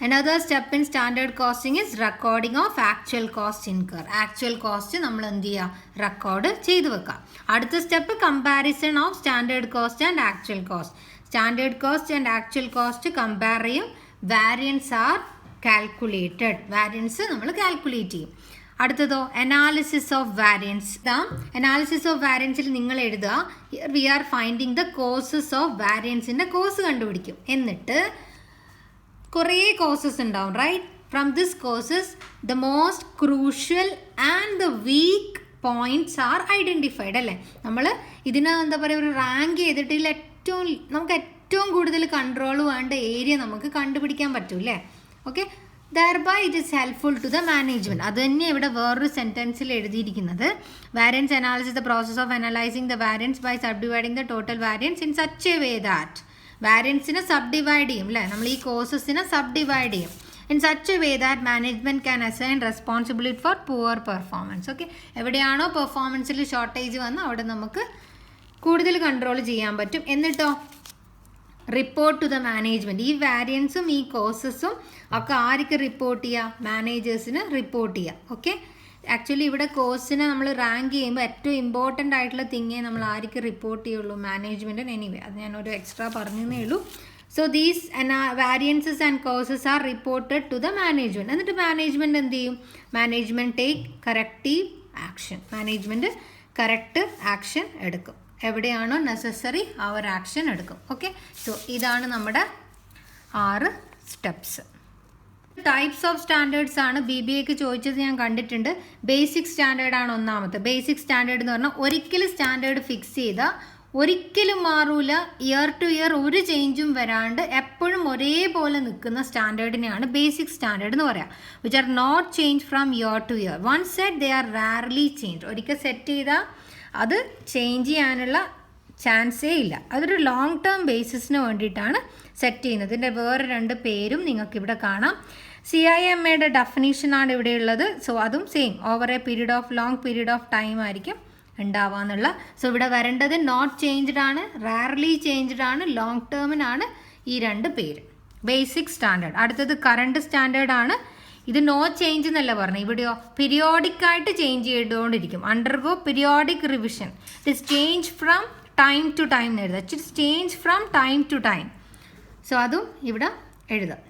Another step in standard costing is recording of actual cost incur. Actual cost നമ്മൾ എന്ത് ചെയ്യുക? റെക്കോർഡ് ചെയ്ത് വെക്കുക. അടുത്ത step comparison of standard cost and actual cost. Standard cost and actual cost compare ചെയ്യും. Variance are calculated. വാരിയൻസ് നമ്മൾ calculate ചെയ്യും. അടുത്തതോ analysis of variance. Analysis of വാരിയൻസിൽ നിങ്ങൾ എഴുതുക we are finding the causes of വാരിയൻസിൻ്റെ കോസ് കണ്ടുപിടിക്കും. എന്നിട്ട് കുറേ കോസസ് ഉണ്ടാവും, right? From this causes the most crucial and the weak points are identified അല്ലേ? നമ്മൾ ഇതിനെ എന്താ പറയുക, ഒരു റാങ്ക് ചെയ്തിട്ട് നമുക്ക് ഏറ്റവും കൂടുതൽ കൺട്രോൾ വേണ്ട ഏരിയ നമുക്ക് കണ്ടുപിടിക്കാൻ പറ്റും അല്ലേ? Okay, thereby it is helpful to the management. അത് തന്നെ ഇവിടെ വേറൊരു സെൻറ്റൻസിൽ എഴുതിയിരിക്കുന്നത്. Variance analysis the process of analysing the variance by subdividing the total variance in such a way that. വാരിയൻസിനെ സബ്ഡിവൈഡ് ചെയ്യും അല്ലേ? നമ്മൾ ഈ കോഴ്സസിനെ സബ്ഡിവൈഡ് ചെയ്യും in such a way that management can assign responsibility for poor performance. Okay, എവിടെയാണോ പെർഫോമൻസിൽ shortage വന്ന് അവിടെ നമുക്ക് കൂടുതൽ കൺട്രോൾ ചെയ്യാൻ പറ്റും. എന്നിട്ടോ റിപ്പോർട്ട് ടു ദ മാനേജ്മെൻറ്റ്. ഈ വാരിയൻസും ഈ കോഴ്സസും ഒക്കെ ആർക്ക് റിപ്പോർട്ട് ചെയ്യുക? മാനേജേഴ്സിന് റിപ്പോർട്ട് ചെയ്യുക. ഓക്കെ, ആക്ച്വലി ഇവിടെ കോഴ്സിനെ നമ്മൾ റാങ്ക് ചെയ്യുമ്പോൾ ഏറ്റവും ഇമ്പോർട്ടൻ്റ് ആയിട്ടുള്ള തിങ്ങേ നമ്മൾ ആർക്ക് റിപ്പോർട്ട് ചെയ്യുള്ളൂ? മാനേജ്മെൻറ്റിന്. എനിവേ അത് ഞാനൊരു എക്സ്ട്രാ പറഞ്ഞതേ ഉള്ളൂ. So these variances and causes are reported to the management. എന്നിട്ട് മാനേജ്മെൻറ്റ് എന്ത് ചെയ്യും? Management take corrective action. Management correct action എടുക്കും. എവിടെയാണോ നെസസറി ആ ഒരു ആക്ഷൻ എടുക്കും. ഓക്കെ, സോ ഇതാണ് നമ്മുടെ 6 സ്റ്റെപ്സ്. ടൈപ്സ് ഓഫ് സ്റ്റാൻഡേർഡ്സ് ആണ് BBAക്ക് ചോദിച്ചത് ഞാൻ കണ്ടിട്ടുണ്ട്. ബേസിക് സ്റ്റാൻഡേർഡ് ആണ് ഒന്നാമത്തെ. ബേസിക് സ്റ്റാൻഡേർഡ് എന്ന് പറഞ്ഞാൽ ഒരിക്കലും സ്റ്റാൻഡേർഡ് ഫിക്സ് ചെയ്താൽ ഒരിക്കലും മാറൂല, ഇയർ ടു ഇയർ ഒരു ചേഞ്ചും വരാണ്ട് എപ്പോഴും ഒരേപോലെ നിൽക്കുന്ന സ്റ്റാൻഡേർഡിനെയാണ് ബേസിക് സ്റ്റാൻഡേർഡ് എന്ന് പറയാം. Which are not change from year to year. Once set they are rarely change. ഒരിക്കൽ സെറ്റ് ചെയ്താൽ അത് ചേഞ്ച് ചെയ്യാനുള്ള ചാൻസേ ഇല്ല. അതൊരു ലോങ് ടേം ബേസിസിന് വേണ്ടിയിട്ടാണ് സെറ്റ് ചെയ്യുന്നത്. ഇതിൻ്റെ വേറെ 2 പേരും നിങ്ങൾക്കിവിടെ കാണാം. CIMAയുടെ ഡെഫിനീഷനാണ് ഇവിടെയുള്ളത്. സോ അതും same, over a period of long period of time ആയിരിക്കും ഉണ്ടാവാന്നുള്ള. സോ ഇവിടെ വരേണ്ടത് നോട്ട് ചേഞ്ച്ഡ് ആണ്, റയർലി ചേഞ്ച്ഡ് ആണ്, ലോങ് ടേമിനാണ് ഈ 2 പേര്. Basic standard. അടുത്തത് കറണ്ട് സ്റ്റാൻഡേർഡ് ആണ്. ഇത് നോ ചേഞ്ച് എന്നല്ല പറഞ്ഞു. ഇവിടെയോ പീരിയോഡിക്കായിട്ട് ചേഞ്ച് ചെയ്തുകൊണ്ടിരിക്കും. Undergo periodic revision. It is change from time to time എന്ന് എഴുതാം. It is change from time to time. So അതും ഇവിടെ എഴുതാം.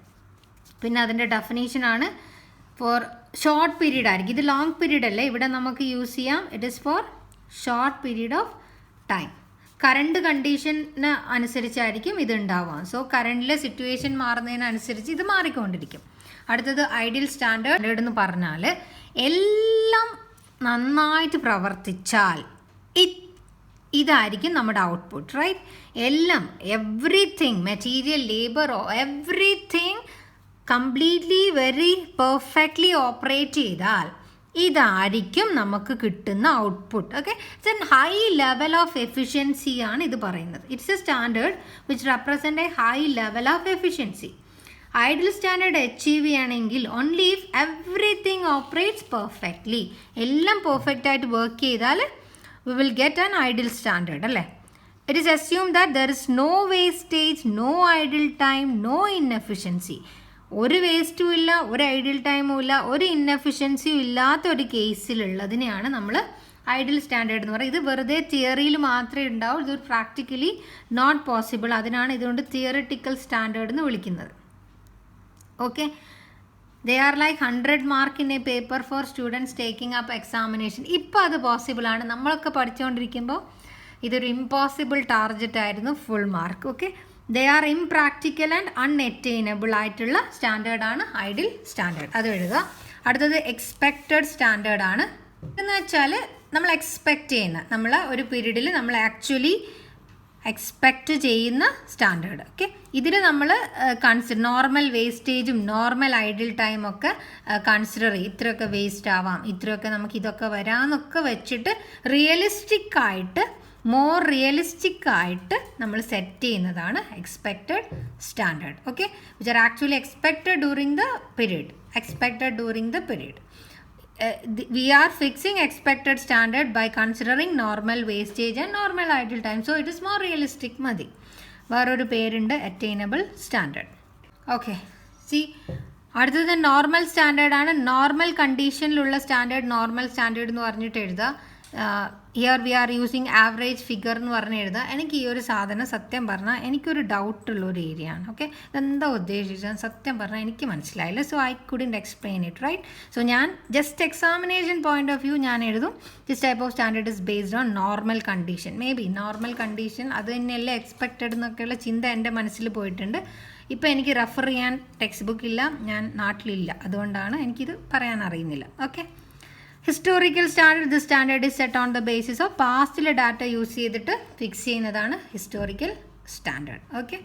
പിന്നെ അതിൻ്റെ ഡെഫിനേഷനാണ് ഫോർ ഷോർട്ട് പീരീഡ് ആയിരിക്കും. ഇത് ലോങ് പീരീഡ് അല്ലേ, ഇവിടെ നമുക്ക് യൂസ് ചെയ്യാം. It is for short period of time. Current കണ്ടീഷന് അനുസരിച്ചായിരിക്കും ഇത് ഉണ്ടാവുക. സോ കറണ്ടിലെ സിറ്റുവേഷൻ മാറുന്നതിനനുസരിച്ച് ഇത് മാറിക്കൊണ്ടിരിക്കും. അടുത്തത് ഐഡിയൽ സ്റ്റാൻഡേർഡ് എന്ന് പറഞ്ഞാൽ എല്ലാം നന്നായിട്ട് പ്രവർത്തിച്ചാൽ ഇതായിരിക്കും നമ്മുടെ ഔട്ട്പുട്ട്, റൈറ്റ്? എല്ലാം everything, material, labour, everything completely very perfectly operate ചെയ്താൽ ഇതായിരിക്കും നമുക്ക് കിട്ടുന്ന output. Okay, it's a high level of efficiency ആണ് ഇത് പറയുന്നത്. It's a standard which represent a high level of efficiency. Ideal standard achieve ചെയ്യണമെങ്കിൽ only if everything operates perfectly, എല്ലാം perfect ആയിട്ട് വർക്ക് ചെയ്താൽ we will get an ideal standard അല്ലേ. It is assume that there is no wastage, no idle time, no inefficiency. ഒരു വേസ്റ്റും ഇല്ല, ഒരു ideal ടൈമും ഇല്ല, ഒരു ഇൻഎഫിഷ്യൻസിയും ഇല്ലാത്ത ഒരു കേസിലുള്ളതിനെയാണ് നമ്മൾ ഐഡിയൽ സ്റ്റാൻഡേർഡ് എന്ന് പറയുന്നത്. ഇത് വെറുതെ തിയറിയിൽ മാത്രമേ ഉണ്ടാവൂ, ഇത് പ്രാക്ടിക്കലി നോട്ട് പോസിബിൾ. അതിനാണ് ഇതുകൊണ്ട് തിയറിറ്റിക്കൽ സ്റ്റാൻഡേർഡ് എന്ന് വിളിക്കുന്നത്. Okay, they are like 100 mark in A paper for students taking up examination. ഇപ്പോൾ അത് പോസിബിളാണ്. നമ്മളൊക്കെ പഠിച്ചുകൊണ്ടിരിക്കുമ്പോൾ ഇതൊരു ഇമ്പോസിബിൾ ടാർഗറ്റ് ആയിരുന്നു, full mark. Okay, they are impractical and unattainable ആയിട്ടുള്ള സ്റ്റാൻഡേർഡാണ് ഐഡിയൽ സ്റ്റാൻഡേർഡ്. അത് എഴുതുക. അടുത്തത് എക്സ്പെക്റ്റഡ് സ്റ്റാൻഡേർഡ് ആണ്. എന്ന് വെച്ചാൽ നമ്മൾ എക്സ്പെക്റ്റ് ചെയ്യുന്ന, നമ്മൾ ഒരു പീരീഡിൽ നമ്മൾ ആക്ച്വലി എക്സ്പെക്റ്റ് ചെയ്യുന്ന സ്റ്റാൻഡേർഡ്. ഓക്കെ, ഇതിൽ നമ്മൾ നോർമൽ വേസ്റ്റേജും നോർമൽ ഐഡിയൽ ടൈം ഒക്കെ കൺസിഡർ ചെയ്യും. ഇത്രയൊക്കെ വേസ്റ്റ് ആവാം, ഇത്രയൊക്കെ നമുക്ക് ഇതൊക്കെ വരാമെന്നൊക്കെ വെച്ചിട്ട് റിയലിസ്റ്റിക് ആയിട്ട്, മോർ റിയലിസ്റ്റിക് ആയിട്ട് നമ്മൾ സെറ്റ് ചെയ്യുന്നതാണ് expected standard. Okay, which are actually expected during the period. We are fixing expected standard by considering normal wastage and normal idle time. So it is more realistic മതി. വേറൊരു പേരുണ്ട് attainable standard. Okay, C അടുത്തത് normal സ്റ്റാൻഡേർഡാണ്. Normal കണ്ടീഷനിലുള്ള standard normal standard എന്ന് പറഞ്ഞിട്ട് എഴുതുക. Here we are using average figure എന്ന് പറഞ്ഞ് എഴുതുക. എനിക്ക് ഈ ഒരു സാധനം സത്യം പറഞ്ഞാൽ എനിക്കൊരു ഡൗട്ടുള്ളൊരു ഏരിയ ആണ്. ഓക്കെ, ഇതെന്താ ഉദ്ദേശിച്ചത് സത്യം പറഞ്ഞാൽ എനിക്ക് മനസ്സിലായില്ല. So I couldn't explain it right. So ഞാൻ just examination point of view ഞാൻ എഴുതും this type of standard is based on normal condition. Maybe normal condition അത് തന്നെയല്ലേ എക്സ്പെക്റ്റഡ് എന്നൊക്കെയുള്ള ചിന്ത എൻ്റെ മനസ്സിൽ പോയിട്ടുണ്ട്. ഇപ്പോൾ എനിക്ക് റെഫർ ചെയ്യാൻ ടെക്സ്റ്റ് ബുക്ക് ഇല്ല, ഞാൻ നാട്ടിലില്ല, അതുകൊണ്ടാണ് എനിക്കിത് പറയാൻ അറിയുന്നില്ല. Okay, historical standard. The standard is set on the basis of പാസ്റ്റിലെ ഡാറ്റ യൂസ് ചെയ്തിട്ട് ഫിക്സ് ചെയ്യുന്നതാണ് ഹിസ്റ്റോറിക്കൽ സ്റ്റാൻഡേർഡ്. ഓക്കെ.